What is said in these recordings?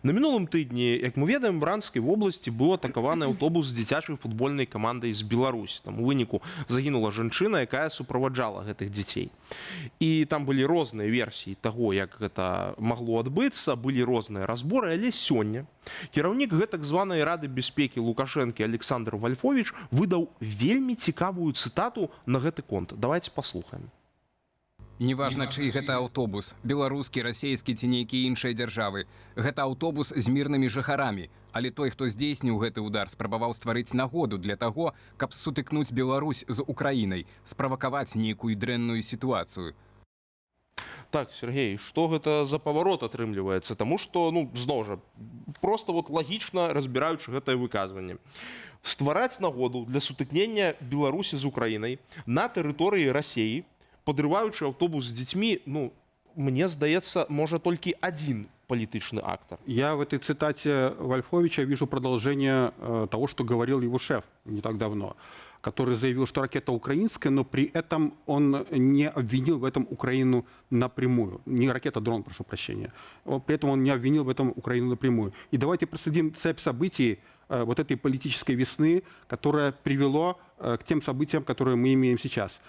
На мінулым тыдні, як мы ведаем, Бранскай вобласці быў атакаваны аўтобус з дзіцячай футбольнай камандай з Беларусі. Там у выніку загінула жанчына, якая суправаджала гэтых дзяцей. І там былі розныя версіі таго, як гэта магло адбыцца, былі розныя разборы, але сёння кіраўнік гэтак званай Рады бяспекі Лукашэнкі Александр Вальфович выдаў вельмі цікавую цытату на гэты конт. Давайте паслухаем. Неважна, чый гэта аўтобус, беларускі, расейскі ці нейкія іншыя дзяржавы. Гэта аўтобус з мірнымі жыхарамі. Але той, хто здзейсніў гэты удар, спрабаваў стварыць нагоду для таго, каб сутыкнуць Беларусь з Украінай, справакаваць нейкую дрэнную сітуацыю. Так, Сергей, што гэта за паварот атрымліваецца? Таму што, зноў жа, проста лагічна разбіраючы гэтае выказванне. Ствараць нагоду для сутыкнення Беларусі з Украінай на тэрыторыі Расіі, подрываючы аўтобус з дзецьмі, мне здаецца, можа толькі один политичный актор. Я в этой цитате Вольфовича вижу продолжение того, что говорил его шеф не так давно, который заявил, что ракета украинская, но при этом он не обвинил в этом Украину напрямую. Не ракета, дрон, прошу прощения. При этом он не обвинил в этом Украину напрямую. И давайте проследим цепь событий вот этой политической весны, которая привела к тем событиям, которые мы имеем сейчас.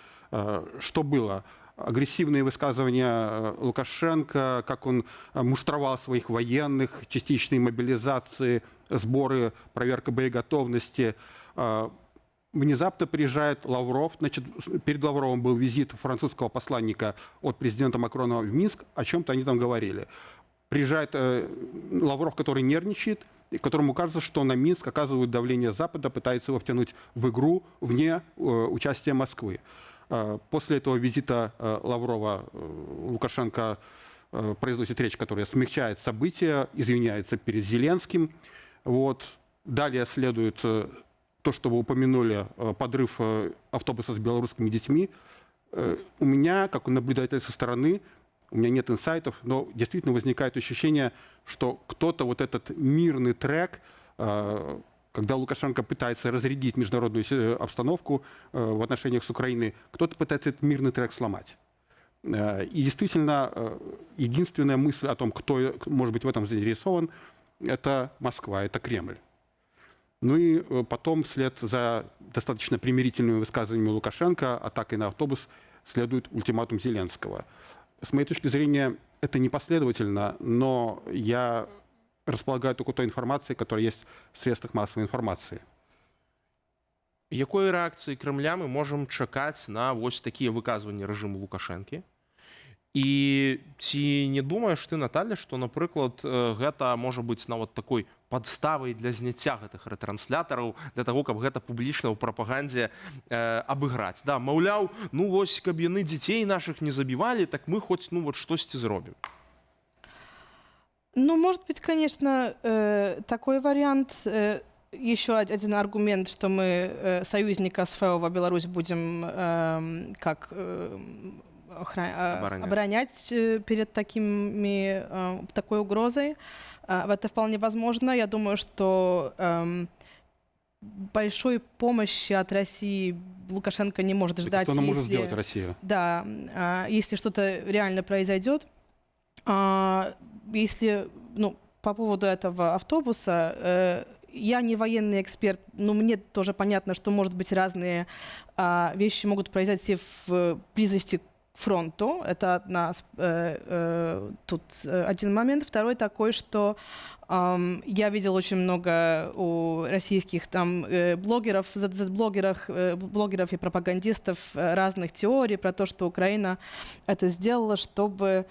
Что было? Агрессивные высказывания Лукашенко, как он муштровал своих военных, частичные мобилизации, сборы, проверка боеготовности. Внезапно приезжает Лавров. Значит, перед Лавровым был визит французского посланника от президента Макрона в Минск. О чем-то они там говорили. Приезжает Лавров, который нервничает, и которому кажется, что на Минск оказывают давление Запада, пытается его втянуть в игру вне участия Москвы. После этого визита Лаврова Лукашенко произносит речь, которая смягчает события, извиняется перед Зеленским. Далее следует то, что вы упомянули, подрыв автобуса с белорусскими детьми. У меня, как у наблюдателя со стороны, у меня нет инсайтов, но действительно возникает ощущение, что кто-то вот этот мирный трек, когда Лукашенко пытается разрядить международную обстановку в отношениях с Украиной, кто-то пытается этот мирный трек сломать. И действительно, единственная мысль о том, кто может быть в этом заинтересован, это Москва, это Кремль. Ну и потом, вслед за достаточно примирительными высказываниями Лукашенко, атакой на автобус, следует ультиматум Зеленского. С моей точки зрения, это непоследовательно, но я располагаю только той информацией, которая есть в средствах массовой информации. Якой рэакцыі Кремля мы можам чакаць на вось такія выказванні рэжыму Лукашэнкі? І ці не думаеш ты, Наталья, што, напрыклад, гэта можа быць нават такой падставай для зняцця гэтых рэтранслятораў, для таго, каб гэта публічна ў прапагандзе абыграць? Да, маўляў, вось, каб яны дзяцей нашых не забівалі, так мы хоць, штосьці зробім. Может быть, конечно, такой вариант. Еще один аргумент, что мы союзника СФО Беларусь будем как оборонять перед такой угрозой. Это вполне возможно. Я думаю, что большой помощи от России Лукашенко не может ждать. Что она может сделать, Россия? Да, если что-то реально произойдет. Если, по поводу этого автобуса, я не военный эксперт, но мне тоже понятно, что, может быть, разные вещи могут произойти в близости к фронту. Это тут один момент. Второй такой, что я видел очень много у российских блогеров, блогеров и пропагандистов разных теорий про то, что Украина это сделала, чтобы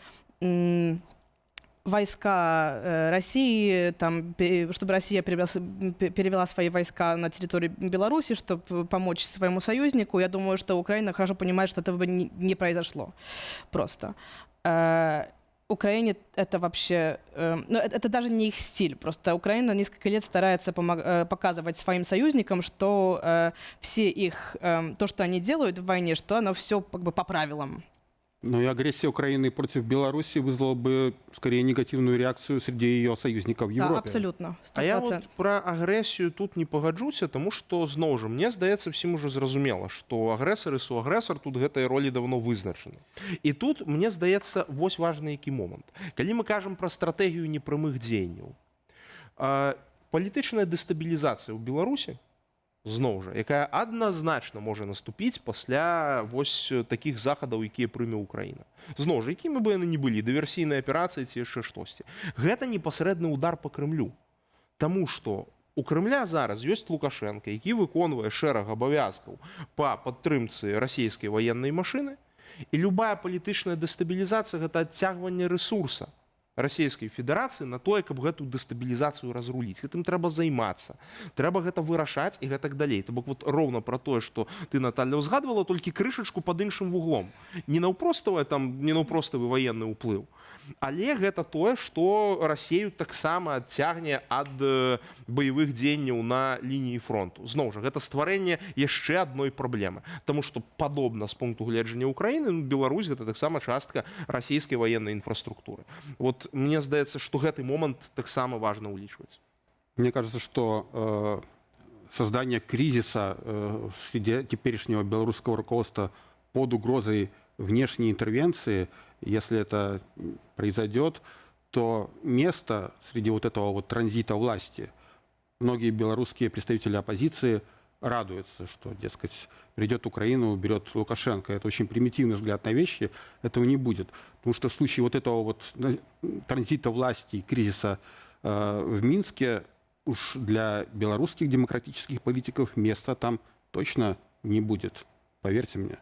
войска России, чтобы Россия перевела свои войска на территорию Беларуси, чтобы помочь своему союзнику. Я думаю, что Украина хорошо понимает, что этого не произошло просто. Украине это вообще... это даже не их стиль. Просто Украина несколько лет старается показывать своим союзникам, что все их... то, что они делают в войне, что оно все по правилам. Но и агрессия Украины против Беларуси вызвала бы скорее негативную реакцию среди ее союзников в Европе. Да, абсолютно. 100%. А я про агрессию тут не пагаджуся, тому что, зноў жа, мне здаецца, всім уже зразумела, что агрэсар і суагрэсар тут гэтай ролі давно вызначаны. І тут, мне здаецца, вось важны які момант. Калі мы кажам пра стратэгію непрамых дзеянняў, Палітычная дэстабілізацыя ў Беларусі, зноў жа, якая адназначна можа наступіць пасля вось такіх захадаў, якія прыме Украіна. Зноў жа, якімі бы яны ні былі, дыверсійныя аперацыі ці яшчэ штосьці. Гэта непасрэдны ўдар па Крымлю. Таму што у Крымля зараз ёсць Лукашенко, які выконвае шэраг абавязкаў па падтрымцы расійскай ваеннай машыны, і любая палітычная дэстабілізацыя – гэта адцягванне рэсурса Расійскай Федэрацыі на тое, каб гэту дэстабілізацыю разруліць. Гэтым трэба займацца. Трэба гэта вырашаць і гэтак далей. То бок вот роўна пра тое, што ты, Наталья, узгадвала, толькі крышачку пад іншым вуглом. Не наўпроставы ваенны ўплыў, але гэта тое, што Расею таксама адцягне ад баявых дзеянняў на лініі фронту. Зноў жа, гэта стварэнне яшчэ адной праблемы. Таму што падобна з пункту гледжання Украіны, Беларусь гэта таксама частка расійскай ваеннай инфраструктуры. Вот мне здаецца, што гэты момант таксама важна ўлічваць. Мне кажется, что создание кризиса среди теперешнего белорусского руководства под угрозой внешней интервенции, если это произойдет, то место среди вот этого вот транзита власти, многие белорусские представители оппозиции радуются, что, дескать, придет Украина, уберет Лукашенко. Это очень примитивный взгляд на вещи, этого не будет. Потому что в случае вот этого вот транзита власти и кризиса в Минске уж для белорусских демократических политиков места там точно не будет, поверьте мне.